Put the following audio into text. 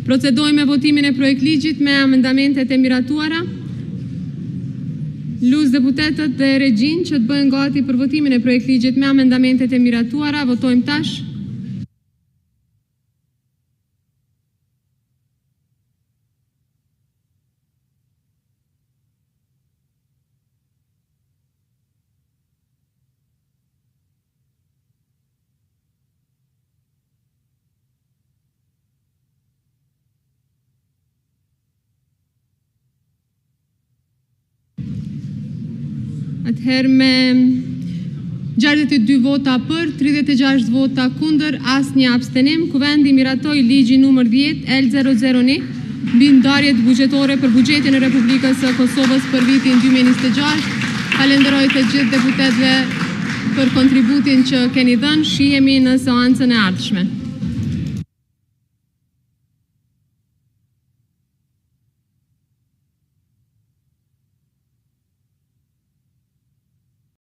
Procedojmë me votimin e projektligjit me amendamentet e miratuara. Luz deputetët dhe regjin që të bëhen gati për votimin e projektligjit me amendamentet e miratuara. Votojmë tash. Atëherë me 62 vota për, 36 vota kundër, asnjë abstenim, Kuvendi miratoi ligji numër 10 L001 mbi ndarjet buxhetore për buxhetin e Republikës së Kosovës për vitin 2026. Falenderoj të gjithë deputetëve për kontributin që keni dhënë. Shihemi në seancën e ardhshme.